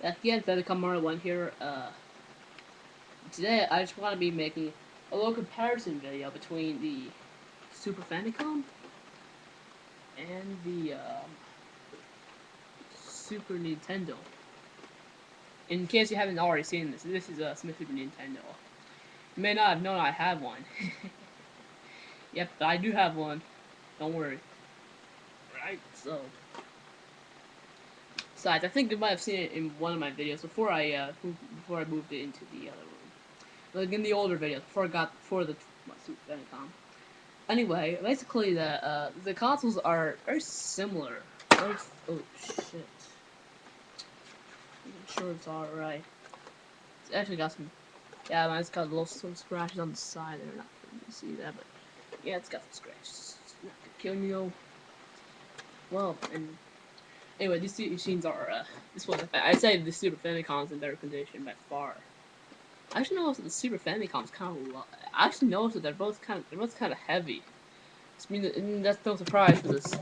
Again, Famicom Mario 1 here. Today I just want to be making a little comparison video between the Super Famicom and the Super Nintendo. In case you haven't already seen this, this is a Super Nintendo. You may not have known I have one. Yep, but I do have one. Don't worry. Right, so... Besides, I think you might have seen it in one of my videos before I moved it into the other room. Like in the older videos, before the Super Famicom. Anyway, basically the consoles are very similar. Oh shit! I'm sure it's all right. It's actually got some. Yeah, man, it's got some scratches on the side. They're not going to see that, but yeah, it's got some scratches. It's not gonna kill me though. Well, and anyway, these two machines are this one. I'd say the Super Famicom's in better condition by far. I actually noticed that the Super Famicom's kind of. I actually noticed that they're both kind of heavy. I mean, that's no surprise for this.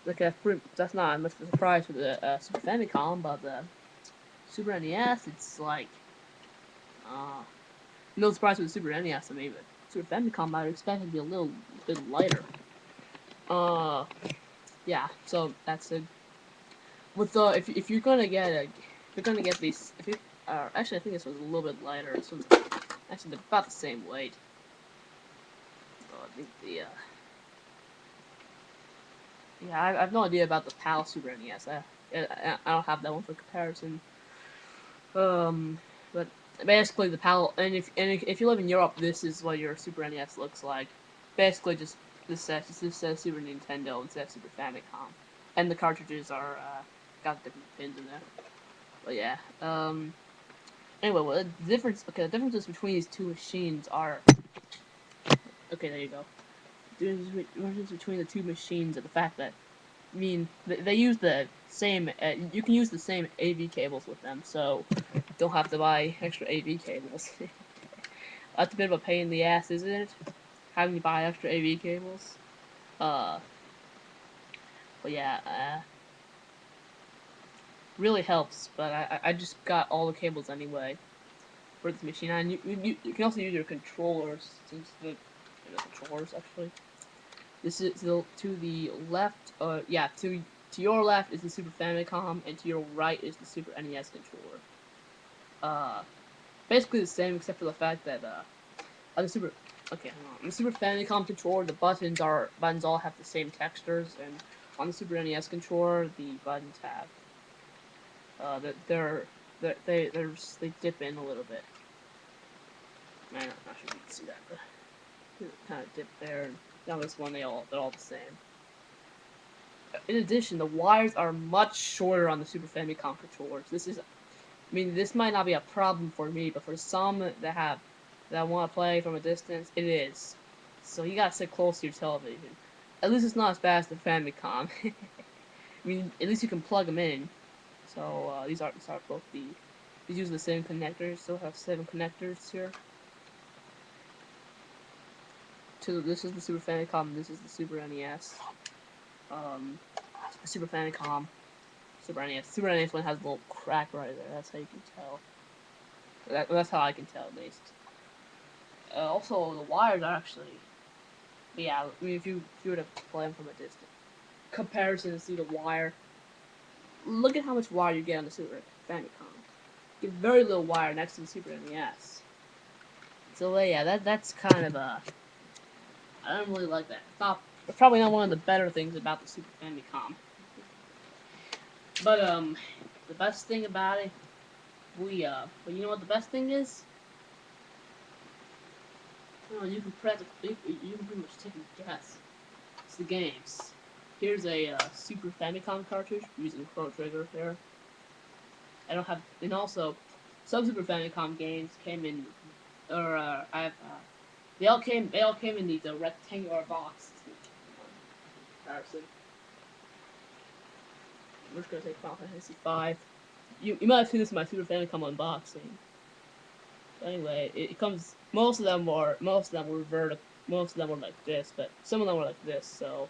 Like that's not much of a surprise for the Super Famicom, but the Super NES, it's like no surprise for the Super NES to me, but Super Famicom I would expect it to be a little bit lighter. Uh, yeah. So that's it. With the if you're gonna get these, if you actually I think this was a little bit lighter. This one's actually about the same weight. So I think the yeah, I have no idea about the PAL Super NES. I don't have that one for comparison. But basically the PAL, and if you live in Europe, this is what your Super NES looks like. Basically, just this says Super Nintendo instead of Super Famicom, and the cartridges are got different pins in there. But yeah. Anyway, well, the differences between these two machines are. Okay, there you go. The differences between the two machines are the fact that they use the same. You can use the same AV cables with them, so don't have to buy extra AV cables. That's a bit of a pain in the ass, isn't it? Having to buy extra AV cables. Uh, but yeah, really helps. But I just got all the cables anyway for this machine, and you can also use your controllers. Since the controllers actually. This is to the left. Yeah, to your left is the Super Famicom, and to your right is the Super NES controller. Uh, basically the same except for the fact that on the Super okay, hang on. On the Super Famicom controller, the buttons all have the same textures, and on the Super NES controller, the buttons have that they dip in a little bit. Man, I'm not sure if you can see that, but kind of dip there. And down this one, they're all the same. In addition, the wires are much shorter on the Super Famicom controllers. This might not be a problem for me, but for some that want to play from a distance, it is. So you gotta sit close to your television. At least it's not as bad as the Famicom. At least you can plug them in. So these are both these use the same connectors. Still have 7 connectors here. This is the Super Famicom. This is the Super NES. Super Famicom. Super NES. Super NES one has a little crack right there. That's how you can tell. That's how I can tell, at least. Also, the wires are actually. Yeah, if you were to play them from a distance, comparison to the wire. Look at how much wire you get on the Super Famicom. You get very little wire next to the Super NES. So yeah, that's kind of a. I don't really like that. It's probably not one of the better things about the Super Famicom. But the best thing about it, but you know what the best thing is? You can you can pretty much take a guess. It's the games. Here's a Super Famicom cartridge using Chrono Trigger here. I don't have, and also some Super Famicom games came in, or I have. They all came in these rectangular boxes. Comparison. We're just gonna take Final Fantasy V. You might have seen this in my Super Famicom unboxing. But anyway, it comes. Most of them were vertical. Most of them were like this, but some of them were like this. So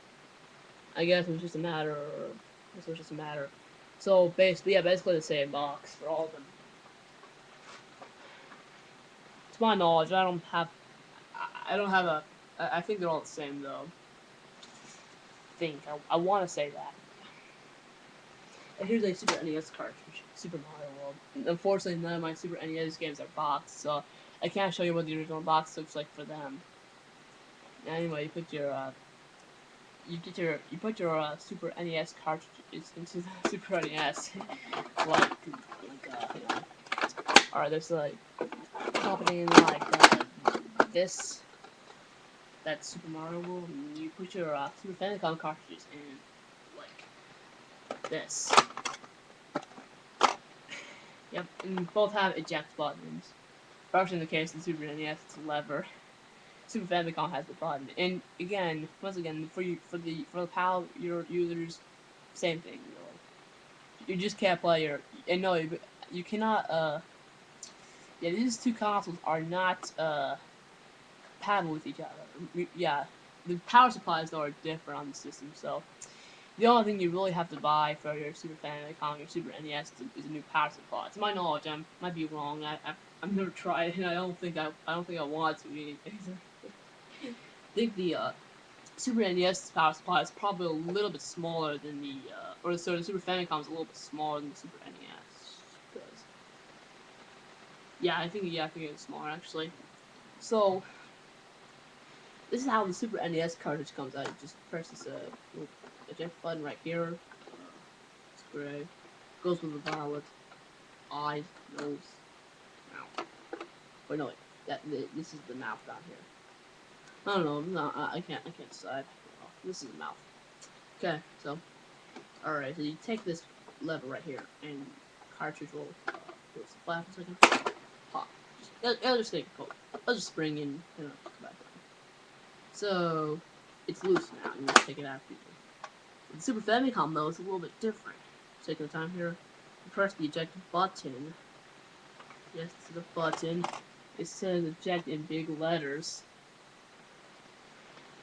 I guess it was just a matter. This was just a matter. So basically, yeah, basically the same box for all of them. To my knowledge, I don't have. I don't have a. I think they're all the same though. I want to say that. And here's a Super NES cartridge, Super Mario World. Unfortunately, none of my Super NES games are boxed, so I can't show you what the original box looks like for them. Anyway, you put your Super NES cartridges into the Super NES, you know. All right, there's like happening like this. That's Super Mario World, and you put your Super Famicom cartridges in like this. Yep, and both have eject buttons. Especially in the case of the Super NES, it's a lever. Super Famicom has the button, and again, once again, for the PAL your users, same thing. You just can't play your. And no, you cannot. Yeah, these two consoles are not compatible with each other. Yeah, the power supplies though are different on the system, so the only thing you really have to buy for your Super Famicom, your Super NES, is a new power supply. To my knowledge, I might be wrong. I've never tried it, and I don't think I want to either. I think the Super NES power supply is probably a little bit smaller than the Super Famicom is a little bit smaller than the Super NES. Because I think it's smaller actually. So this is how the Super NES cartridge comes out. You just press this little eject button right here. It's gray. Goes with the violet. Eyes, nose, mouth. Wait, no, wait. This is the mouth down here. I don't know. No, I can't decide. Oh, this is the mouth. Okay, so all right. So you take this lever right here, and cartridge will go flat for a second. Pop. It'll just take a cold. I'll just spring in and come back down. So it's loose now. You just take it out. The Super Famicom though is a little bit different. Taking the time here, you press the eject button. Yes, this is the button. It says eject in big letters.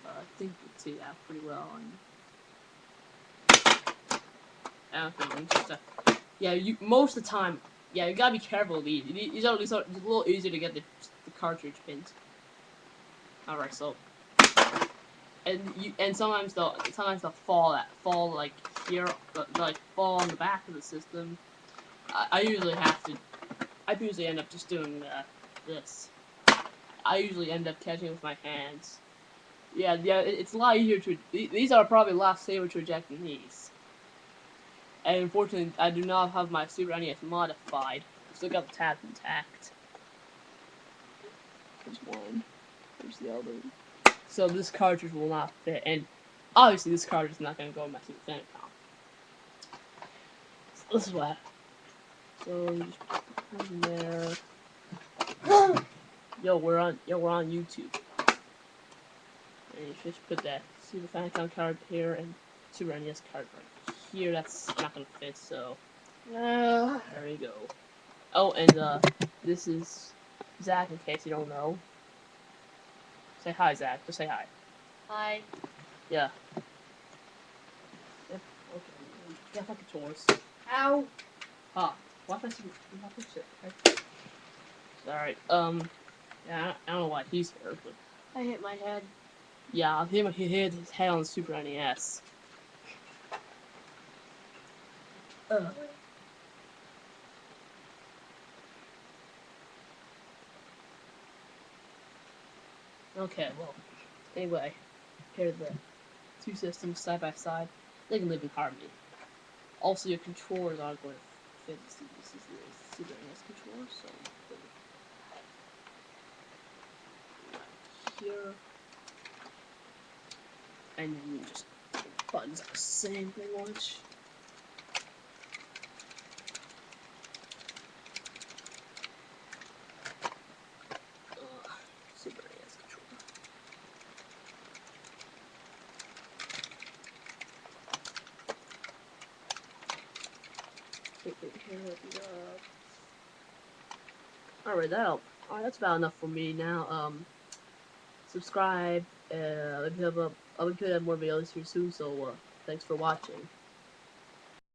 I think you can see that pretty well. I don't think just yeah, you most of the time. Yeah, you gotta be careful of these. These are a little easier to get the cartridge pins. All right, so and sometimes they'll fall like here, like fall on the back of the system. I usually have to. I usually end up just doing this. I usually end up catching it with my hands. Yeah, it's a lot easier to. These are probably a lot safer to eject than these. And unfortunately, I do not have my Super NES modified. I still got the tabs intact. There's one. There's the other. So this cartridge will not fit, and obviously this cartridge is not going to go in my Super Famicom. So this is what. So you just put it in there. We're on YouTube. And you just put that Super Famicom card here and Super NES card right here. That's not gonna fit, so there you go. Oh, and this is Zach. In case you don't know, say hi, Zach. Just say hi. Hi. Yeah. Yep. Okay. Get fucking chores. Ow. Ah. What if I shit? Alright. Yeah. I don't know why he's here, but I hit my head. yeah, he hit his head on the Super NES. Okay, well, anyway, here are the two systems side by side. They can live in harmony. Also, your controllers are going to fit. This is the Super NES controller, so right here, and then you just buttons are the same pretty much. Super NES controller. Alright, that's about enough for me now. Subscribe. I'll be putting up more videos here soon. So thanks for watching.